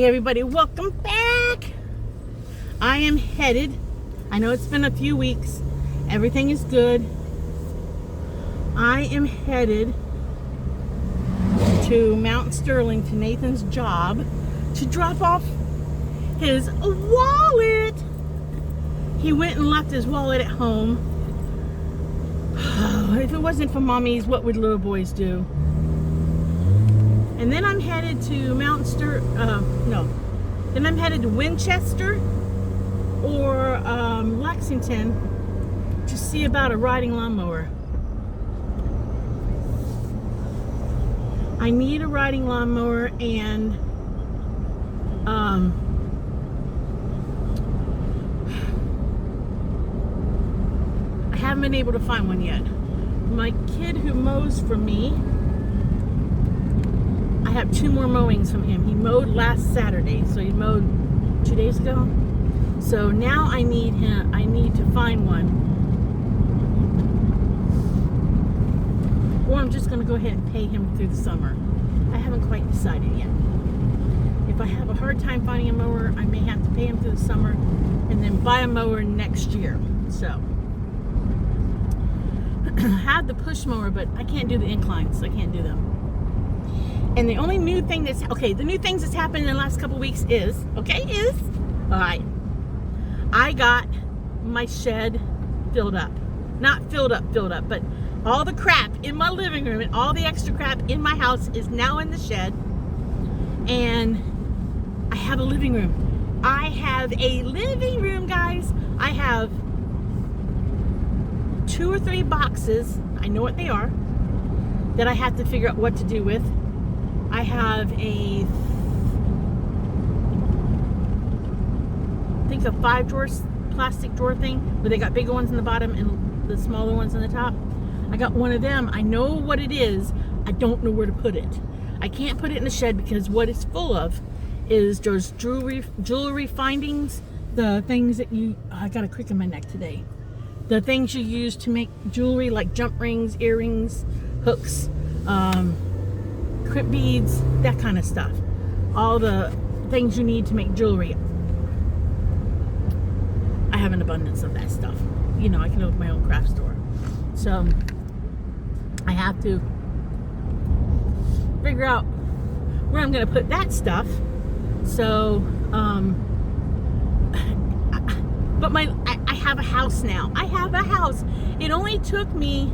Hey everybody, welcome back. I am headed, I know it's been a few weeks, everything is good. I am headed to Mount Sterling to Nathan's job to drop off his wallet. He went and left his wallet at home. If it wasn't for mommies, what would little boys do? And then I'm headed to then I'm headed to Winchester or Lexington to see about a riding lawnmower. I need a riding lawnmower, and I haven't been able to find one yet. My kid who mows for me, I have 2 more mowings from him. He mowed last Saturday, so he mowed 2 days ago. So now I need to find one. Or I'm just going to go ahead and pay him through the summer. I haven't quite decided yet. If I have a hard time finding a mower, I may have to pay him through the summer and then buy a mower next year. So I have the push mower, but I can't do the inclines. I can't do them. And the only new thing the new things that's happened in the last couple weeks is, all right, I got my shed filled up. Not filled up, but all the crap in my living room and all the extra crap in my house is now in the shed. And I have a living room. I have a living room, guys. I have 2 or 3 boxes, I know what they are, that I have to figure out what to do with. I have I think a 5 drawers plastic drawer thing where they got bigger ones in the bottom and the smaller ones on the top. I got one of them. I know what it is. I don't know where to put it. I can't put it in the shed because what it's full of is those jewelry findings, the things that I got a crick in my neck today. The things you use to make jewelry, like jump rings, earrings, hooks, crimp beads, that kind of stuff. All the things you need to make jewelry. I have an abundance of that stuff. You know, I can open my own craft store. So I have to figure out where I'm going to put that stuff. So, but I have a house now. I have a house. It only took me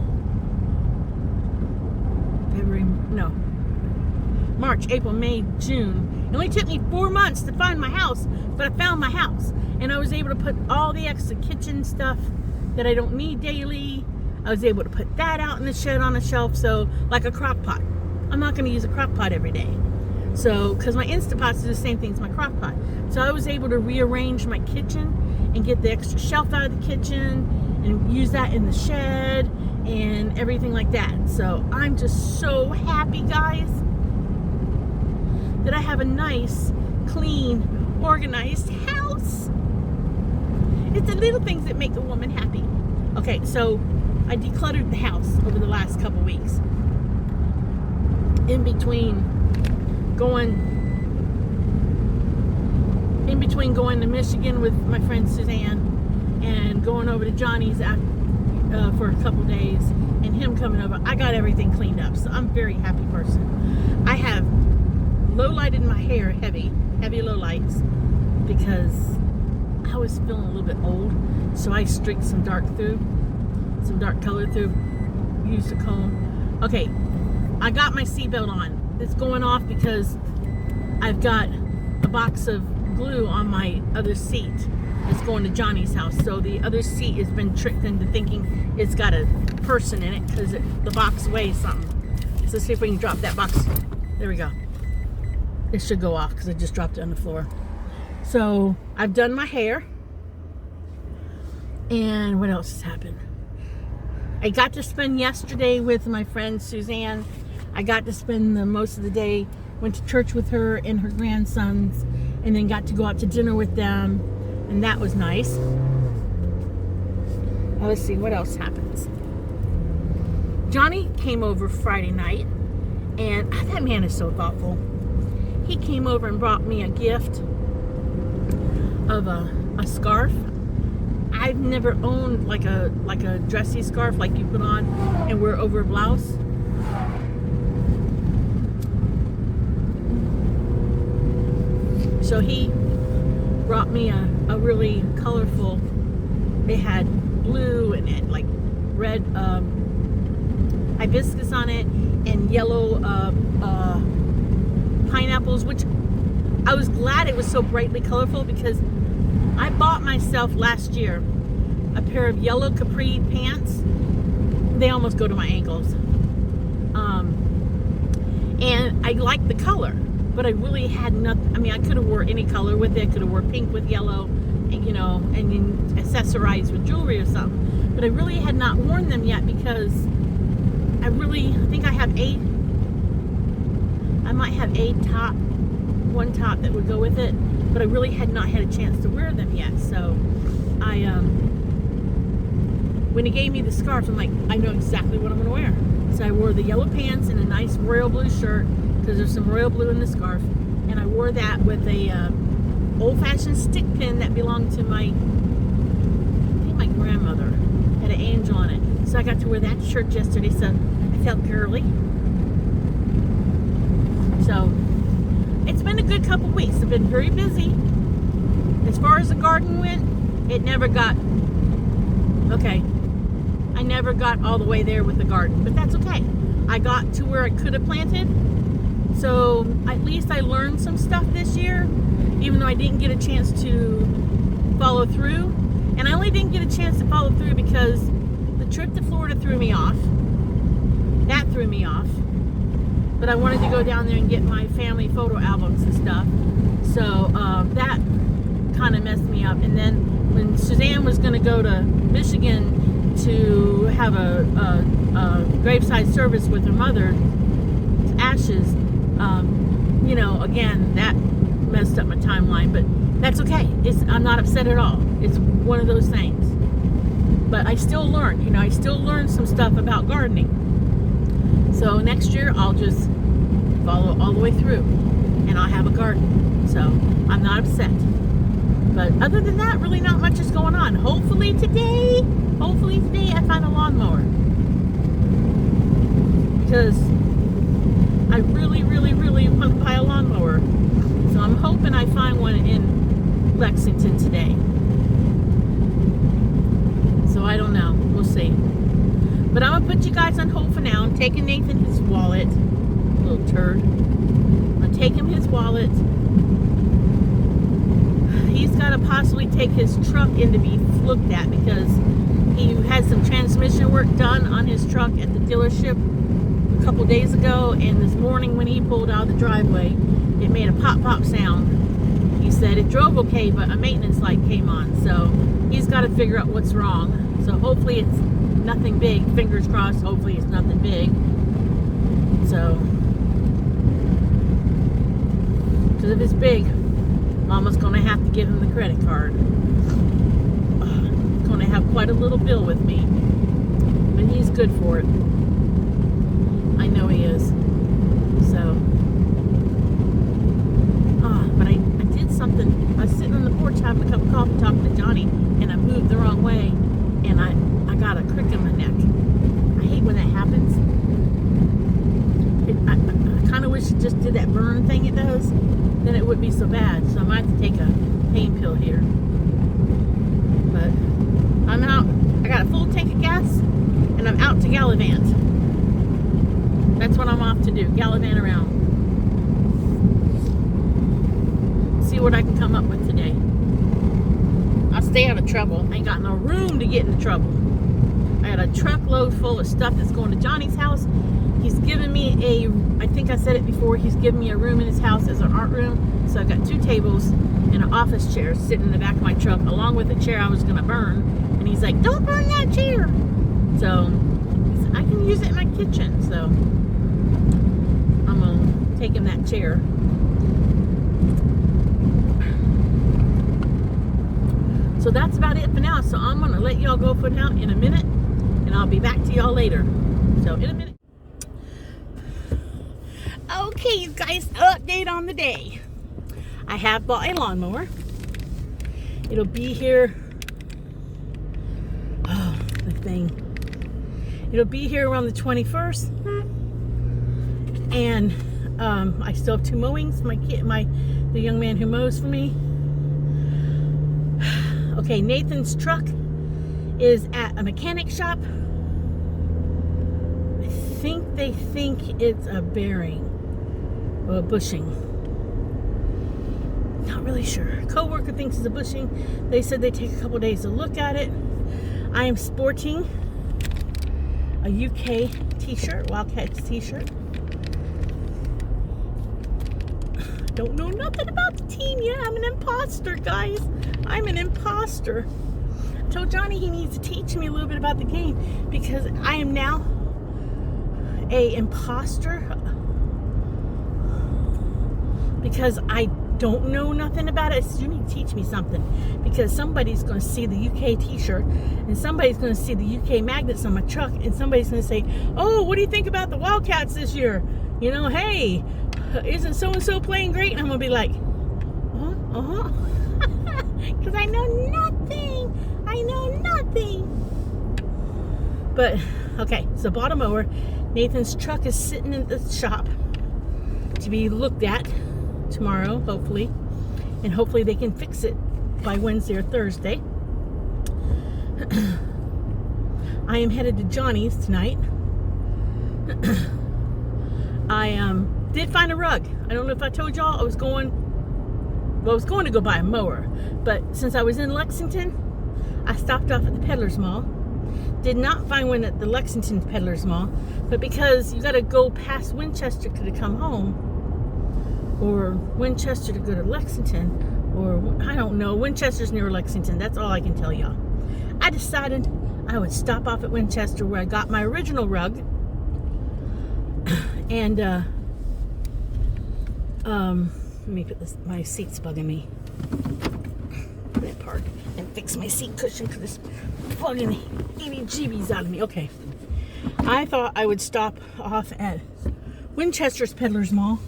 March, April, May, June. It only took me 4 months to find my house, but I found my house. And I was able to put all the extra kitchen stuff that I don't need daily. I was able to put that out in the shed on a shelf. So, like a crock pot. I'm not going to use a crock pot every day. So, because my Instapots do the same thing as my crock pot. So I was able to rearrange my kitchen and get the extra shelf out of the kitchen and use that in the shed and everything like that. So I'm just so happy, guys, that I have a nice, clean, organized house. It's the little things that make a woman happy. Okay, so I decluttered the house over the last couple weeks. In between going to Michigan with my friend Suzanne and going over to Johnny's for a couple days and him coming over, I got everything cleaned up. So I'm a very happy person. I have low-lighted my hair, heavy low-lights, because I was feeling a little bit old. So I streaked some dark color through, used a comb. Okay, I got my seatbelt on. It's going off because I've got a box of glue on my other seat. It's going to Johnny's house. So the other seat has been tricked into thinking it's got a person in it because the box weighs something. So let's see if we can drop that box. There we go. It should go off because I just dropped it on the floor. So I've done my hair. And what else has happened? I got to spend yesterday with my friend Suzanne. I got to spend most of the day, went to church with her and her grandsons, and then got to go out to dinner with them, and that was nice. Now let's see what else happens. Johnny came over Friday night, and that man is so thoughtful. he came over and brought me a gift of a scarf. I've never owned like a dressy scarf like you put on and wear over a blouse. So he brought me a really colorful, it had blue and it had like red hibiscus on it and yellow pineapples, which I was glad it was so brightly colorful because I bought myself last year a pair of yellow capri pants. They almost go to my ankles. And I liked the color, but I really had nothing. I mean, I could have wore any color with it. I could have wore pink with yellow, and you know, and then accessorized with jewelry or something. But I really had not worn them yet because I think I have I might have one top that would go with it, but I really had not had a chance to wear them yet. So I, when he gave me the scarf, I'm like, I know exactly what I'm gonna wear. So I wore the yellow pants and a nice royal blue shirt because there's some royal blue in the scarf, and I wore that with a old-fashioned stick pin that belonged to I think my grandmother, had an angel on it. So I got to wear that shirt yesterday, so I felt girly. So it's been a good couple weeks. I've been very busy. As far as the garden went, it never got, okay, I never got all the way there with the garden, but that's okay. I got to where I could have planted, so at least I learned some stuff this year, even though I didn't get a chance to follow through. And I only didn't get a chance to follow through because the trip to Florida threw me off. That threw me off. But I wanted to go down there and get my family photo albums and stuff. So that kind of messed me up. And then when Suzanne was going to go to Michigan to have a graveside service with her mother's ashes, you know, again, that messed up my timeline. But that's okay. I'm not upset at all. It's one of those things. But I still learned, you know, I still learned some stuff about gardening. So next year I'll just follow all the way through and I'll have a garden. So I'm not upset. But other than that, really not much is going on. Hopefully today I find a lawnmower. Because I really want to buy a lawnmower. So I'm hoping I find one in Lexington today. So I don't know. We'll see. But I'm going to put you guys on hold for now. I'm taking Nathan his wallet. Little turd. I'm going to take him his wallet. He's got to possibly take his truck in to be looked at because he had some transmission work done on his truck at the dealership a couple days ago. And this morning when he pulled out of the driveway, it made a pop sound. He said it drove okay, but a maintenance light came on. So he's got to figure out what's wrong. So hopefully it's nothing big. Fingers crossed, hopefully it's nothing big. So, because if it's big, Mama's going to have to give him the credit card. He's going to have quite a little bill with me. But he's good for it. I know he is. So, but I did something. I was sitting on the porch having a cup of coffee talking to Johnny, and I moved the wrong way, and I got a crick in my neck. I hate when that happens. I kind of wish it just did that burn thing it does. Then it wouldn't be so bad. So I might have to take a pain pill here. But I'm out. I got a full tank of gas, and I'm out to gallivant. That's what I'm off to do. Gallivant around. See what I can come up with today. I'll stay out of trouble. I ain't got no room to get into trouble. I had a truckload full of stuff that's going to Johnny's house. He's given me I think I said it before, he's given me a room in his house as an art room. So I've got 2 tables and an office chair sitting in the back of my truck, along with a chair I was going to burn. And he's like, don't burn that chair. So I can use it in my kitchen. So I'm going to take him that chair. So that's about it for now. So I'm going to let y'all go for now in a minute. And I'll be back to y'all later. So in a minute. Okay, you guys, update on the day. I have bought a lawnmower. It'll be here. Oh, the thing. It'll be here around the 21st. And I still have 2 mowings. The young man who mows for me. Okay, Nathan's truck is at a mechanic shop. I think they think it's a bearing or a bushing. Not really sure. Co-worker thinks it's a bushing. They said they take a couple days to look at it. I am sporting a UK t-shirt, Wildcats t-shirt. Don't know nothing about the team yet. I'm an imposter, guys. I'm an imposter. I told Johnny he needs to teach me a little bit about the game because I am now a imposter because I don't know nothing about it. So you need to teach me something because somebody's going to see the UK t-shirt and somebody's going to see the UK magnets on my truck and somebody's going to say, oh, what do you think about the Wildcats this year? You know, hey, isn't so-and-so playing great? And I'm going to be like, because I know nothing. But, okay, so bought a mower. Nathan's truck is sitting in the shop to be looked at tomorrow, hopefully. And hopefully they can fix it by Wednesday or Thursday. I am headed to Johnny's tonight. I did find a rug. I don't know if I told y'all I was going to go buy a mower. But since I was in Lexington, I stopped off at the Peddler's Mall. Did not find one at the Lexington Peddler's Mall. But because you got to go past Winchester to come home, or Winchester to go to Lexington, or I don't know, Winchester's near Lexington. That's all I can tell y'all. I decided I would stop off at Winchester where I got my original rug. And let me put this, my seat's bugging me. Let me park and fix my seat cushion because it's bugging the heebie-jeebies out of me. Okay. I thought I would stop off at Winchester's Peddler's Mall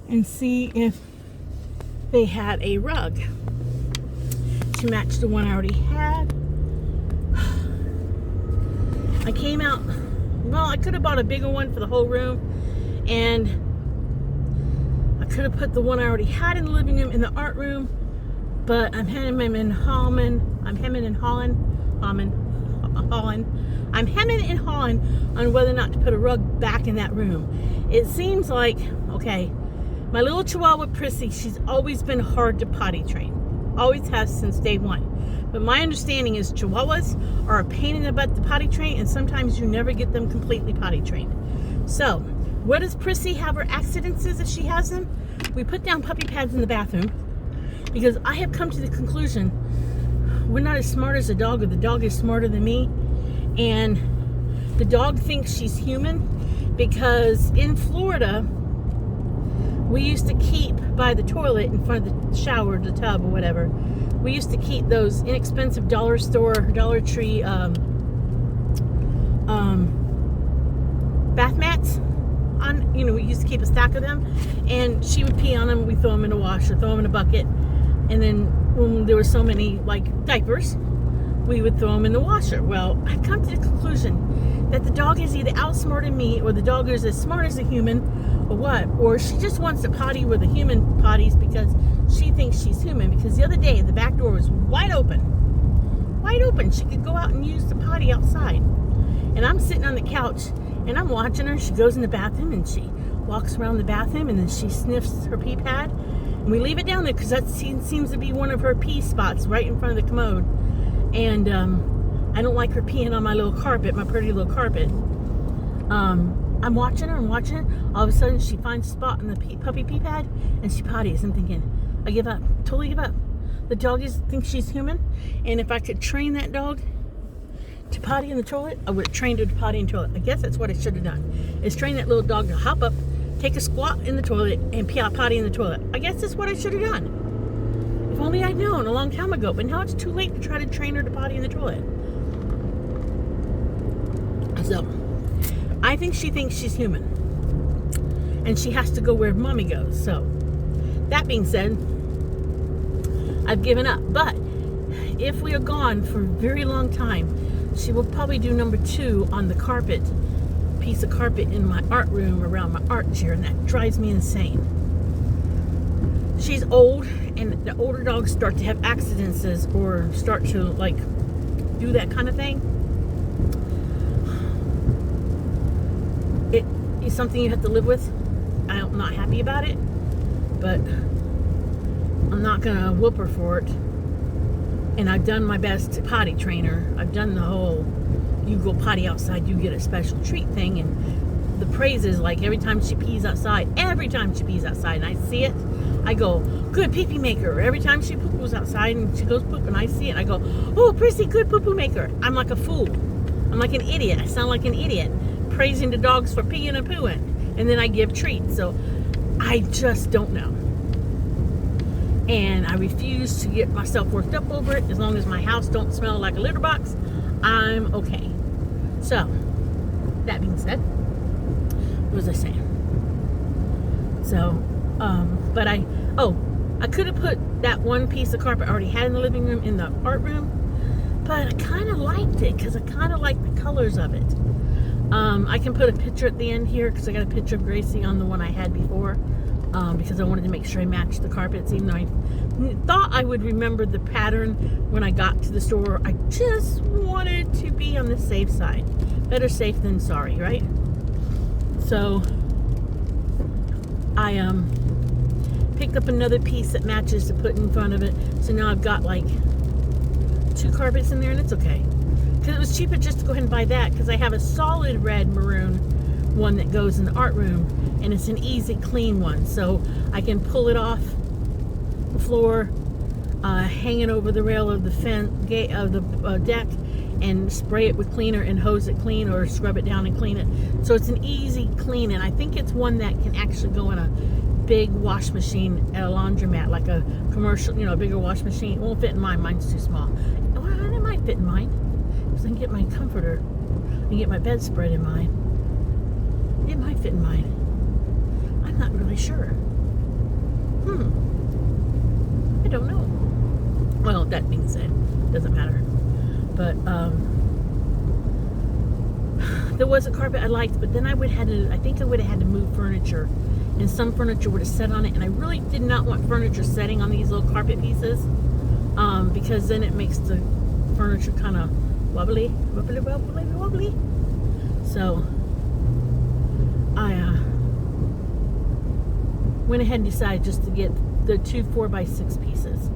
and see if they had a rug to match the one I already had. I came out, well, I could have bought a bigger one for the whole room, and I could have put the one I already had in the living room in the art room, but I'm hemming and hawing on whether or not to put a rug back in that room. It seems like, okay, my little Chihuahua Prissy, she's always been hard to potty train. Always has since day one. But my understanding is Chihuahuas are a pain in the butt to potty train, and sometimes you never get them completely potty trained. So, what does Prissy have her accidents if she has them? We put down puppy pads in the bathroom because I have come to the conclusion we're not as smart as the dog, or the dog is smarter than me. And the dog thinks she's human because in Florida, we used to keep by the toilet in front of the shower, the tub, or whatever. We used to keep those inexpensive dollar store, Dollar Tree bath mats on. You know, we used to keep a stack of them, and she would pee on them. We throw them in a wash or throw them in a bucket, and then when there were so many like diapers, we would throw them in the washer. Well, I've come to the conclusion that the dog is either outsmarting me, or the dog is as smart as a human, or what, or she just wants to potty where the human potties because she thinks she's human. Because the other day the back door was wide open. She could go out and use the potty outside, and I'm sitting on the couch and I'm watching her. She goes in the bathroom and she walks around the bathroom, and then she sniffs her pee pad, and we leave it down there because that seems to be one of her pee spots right in front of the commode. And I don't like her peeing on my little carpet, my pretty little carpet. I'm watching her. All of a sudden, she finds a spot in the puppy pee pad, and she potties. I'm thinking, I give up. Totally give up. The dog thinks she's human, and if I could train that dog to potty in the toilet, I would have trained her to potty in the toilet. I guess that's what I should have done, is train that little dog to hop up, take a squat in the toilet, and potty in the toilet. I guess that's what I should have done. If only I'd known a long time ago, but now it's too late to try to train her to potty in the toilet. So, I think she thinks she's human. and she has to go where mommy goes. So that being said, I've given up. But if we are gone for a very long time, she will probably do number 2 on the carpet, piece of carpet in my art room around my art chair, and that drives me insane. She's old, and the older dogs start to have accidents or start to like do that kind of thing. It is something you have to live with. I'm not happy about it, but I'm not gonna whoop her for it. And I've done my best to potty train her. I've done the whole you go potty outside, you get a special treat thing, and the praise is like every time she pees outside, and I see it, I go, good pee-pee maker. Every time she poo-poos outside and she goes poop and I see it, I go, oh, Prissy, good poo-poo maker. I'm like a fool. I'm like an idiot. I sound like an idiot praising the dogs for peeing and pooing, and then I give treats. So I just don't know. And I refuse to get myself worked up over it. As long as my house don't smell like a litter box, I'm okay. So, that being said, what was I saying? So, but I could have put that one piece of carpet I already had in the living room in the art room, but I kind of liked it because I kind of like the colors of it. I can put a picture at the end here because I got a picture of Gracie on the one I had before, because I wanted to make sure I matched the carpets, even though I thought I would remember the pattern when I got to the store. I just wanted to be on the safe side. Better safe than sorry, right? So I picked up another piece that matches to put in front of it. So now I've got like 2 carpets in there, and it's okay. Because it was cheaper just to go ahead and buy that, because I have a solid red maroon one that goes in the art room, and it's an easy clean one. So I can pull it off the floor, hang it over the rail of the gate of the deck, and spray it with cleaner and hose it clean, or scrub it down and clean it. So it's an easy clean, and I think it's one that can actually go in a big wash machine at a laundromat, like a commercial, a bigger wash machine. It won't fit in mine. Mine's too small. Well, it might fit in mine, because I can get my comforter and get my bedspread in mine. It might fit in mine. I'm not really sure. I don't know. Well, that being said, doesn't matter. But there was a carpet I liked, but then I think I would have had to move furniture, and some furniture would have sat on it, and I really did not want furniture setting on these little carpet pieces, because then it makes the furniture kind of wobbly. So I went ahead and decided just to get the 2 4x6 pieces.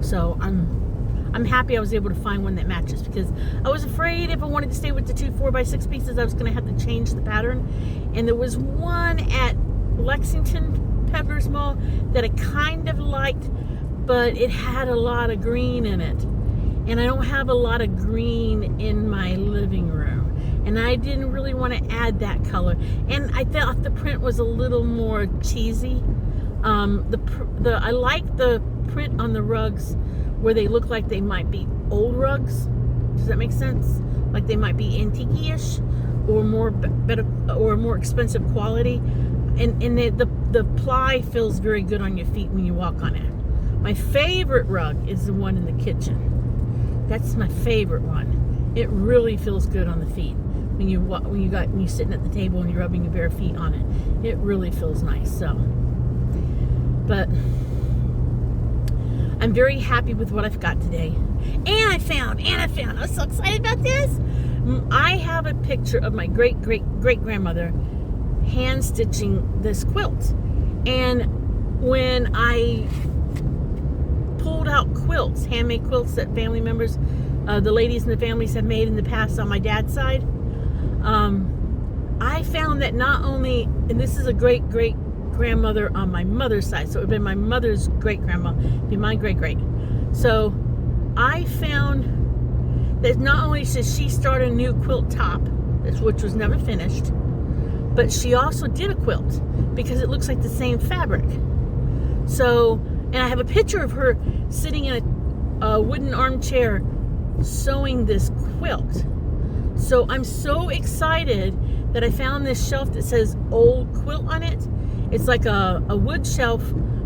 So I'm happy I was able to find one that matches, because I was afraid if I wanted to stay with the 2 4x6 pieces, I was going to have to change the pattern. And there was one at Lexington Peppers Mall that I kind of liked, but it had a lot of green in it, and I don't have a lot of green in my living room, and I didn't really want to add that color, and I thought the print was a little more cheesy. I like the print on the rugs where they look like they might be old rugs. Does that make sense? Like they might be antique-ish, or more expensive quality, and the ply feels very good on your feet when you walk on it. My favorite rug is the one in the kitchen. That's my favorite one. It really feels good on the feet when you're sitting at the table and you're rubbing your bare feet on it. It really feels nice. So, but I'm very happy with what I've got today. And I found, I was so excited about this. I have a picture of my great-great-great-grandmother hand stitching this quilt. And when I pulled out quilts, handmade quilts that family members, the ladies in the families have made in the past on my dad's side, I found that not only, and this is a great-great-grandmother on my mother's side, so it would be my mother's great-grandma, be my great-great. So I found that not only did she start a new quilt top, which was never finished, but she also did a quilt because it looks like the same fabric. So, and I have a picture of her sitting in a wooden armchair sewing this quilt. So I'm so excited that I found this shelf that says old quilt on it, It's like a wood shelf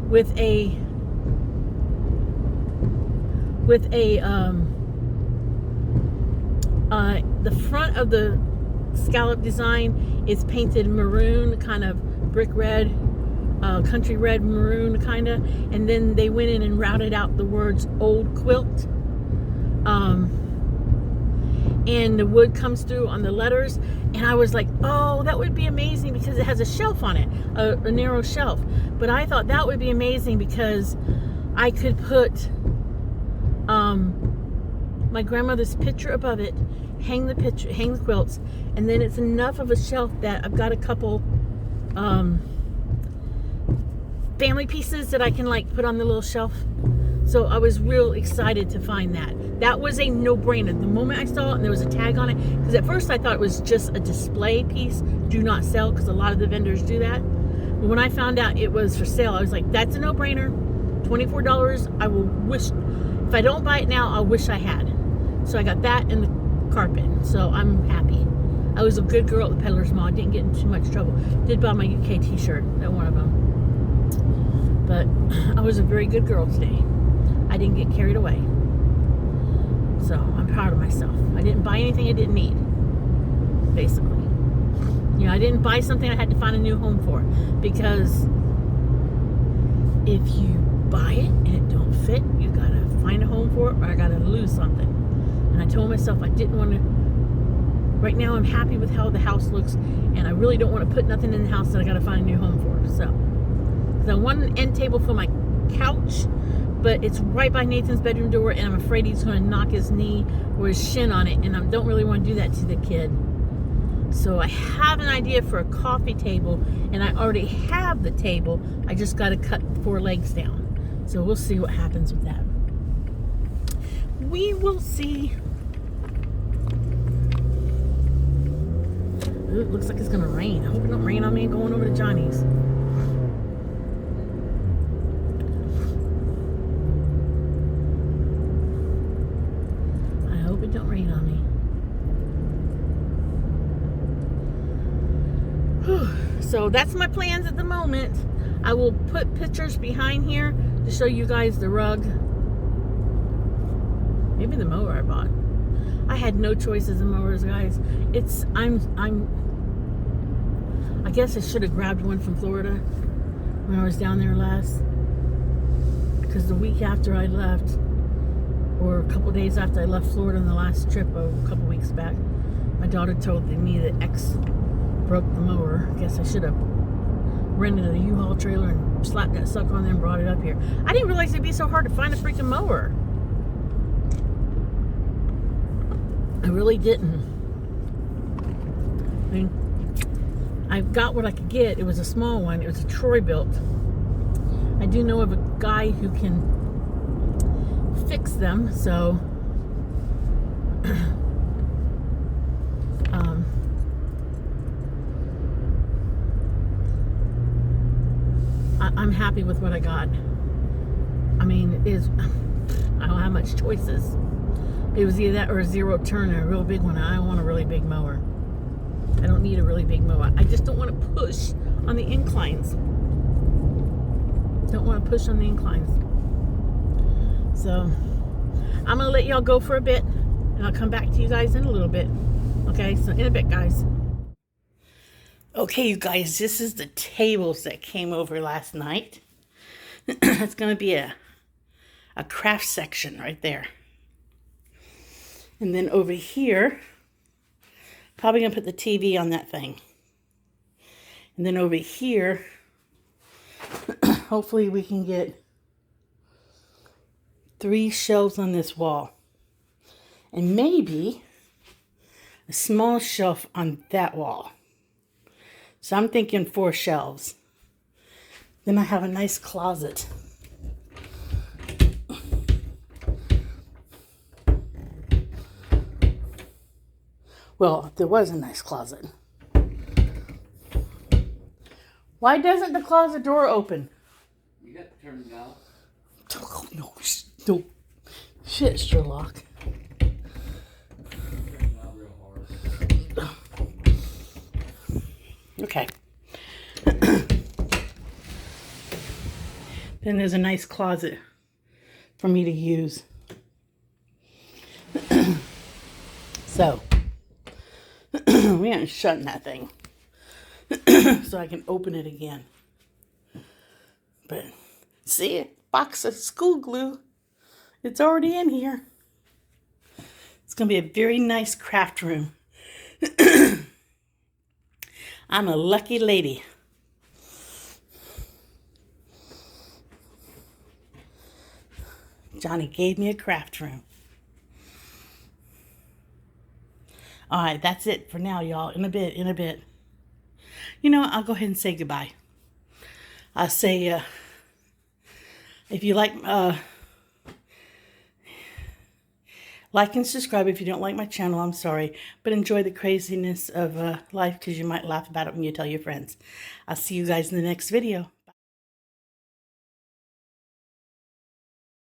with a the front of the scallop design is painted maroon, kind of brick red, country red maroon kind of, and then they went in and routed out the words old quilt, and the wood comes through on the letters, and I was like, oh, that would be amazing because it has a shelf on it, a narrow shelf. But I thought that would be amazing because I could put my grandmother's picture above it, hang the quilts, and then it's enough of a shelf that I've got a couple family pieces that I can like put on the little shelf. So I was real excited to find that. That was a no-brainer. The moment I saw it and there was a tag on it, because at first I thought it was just a display piece, do not sell, because a lot of the vendors do that. But when I found out it was for sale, I was like, that's a no-brainer. $24. I will wish, if I don't buy it now, I'll wish I had. So I got that and the carpet. So I'm happy. I was a good girl at the Peddler's Mall. I didn't get in too much trouble. Did buy my UK t-shirt, that one of them. But I was a very good girl today. I didn't get carried away. So I'm proud of myself. I didn't buy anything I didn't need, basically. You know, I didn't buy something I had to find a new home for, because if you buy it and it don't fit, you gotta find a home for it, or I gotta lose something. And I told myself I didn't want to. Right now I'm happy with how the house looks, and I really don't want to put nothing in the house that I gotta find a new home for. So I want an end table for my couch, but it's right by Nathan's bedroom door, and I'm afraid he's going to knock his knee or his shin on it, and I don't really want to do that to the kid. So I have an idea for a coffee table, and I already have the table. I just got to cut 4 legs down. So we'll see what happens with that. We will see. Ooh, it looks like it's going to rain. I hope it don't rain on me going over to Johnny's. Don't rain on me. Whew. So that's my plans at the moment. I will put pictures behind here to show you guys the rug. Maybe the mower I bought. I had no choices in mowers, guys. I guess I should have grabbed one from Florida when I was down there last, because the week after I left, or a couple days after I left Florida on the last trip, a couple weeks back, my daughter told me that X broke the mower. I guess I should have rented a U-Haul trailer and slapped that sucker on there and brought it up here. I didn't realize it'd be so hard to find a freaking mower. I really didn't. I mean, I got what I could get. It was a small one. It was a Troy built. I do know of a guy who can fix them, so I'm happy with what I got. I mean, I don't have much choices. It was either that or a zero turn, a real big one. I don't want a really big mower. I don't need a really big mower. I just don't want to push on the inclines. Don't want to push on the inclines. So I'm gonna let y'all go for a bit, and I'll come back to you guys in a little bit. Okay, so in a bit, guys. Okay, you guys, this is the tables that came over last night. It's gonna be a craft section right there. And then over here, probably gonna put the TV on that thing. And then over here, hopefully we can get 3 shelves on this wall, and maybe a small shelf on that wall. So I'm thinking 4 shelves. Then I have a nice closet. Well, there was a nice closet. Why doesn't the closet door open? You got to turn it out. Oh, no, no. Shit, Sherlock. Okay. Then there's a nice closet for me to use. So, we ain't shutting that thing. So I can open it again. But, see it? Box of school glue. It's already in here. It's going to be a very nice craft room. I'm a lucky lady. Johnny gave me a craft room. All right, that's it for now, y'all. In a bit. You know, I'll go ahead and say goodbye. I'll say, if you like and subscribe if you don't like my channel. I'm sorry. But enjoy the craziness of life, because you might laugh about it when you tell your friends. I'll see you guys in the next video.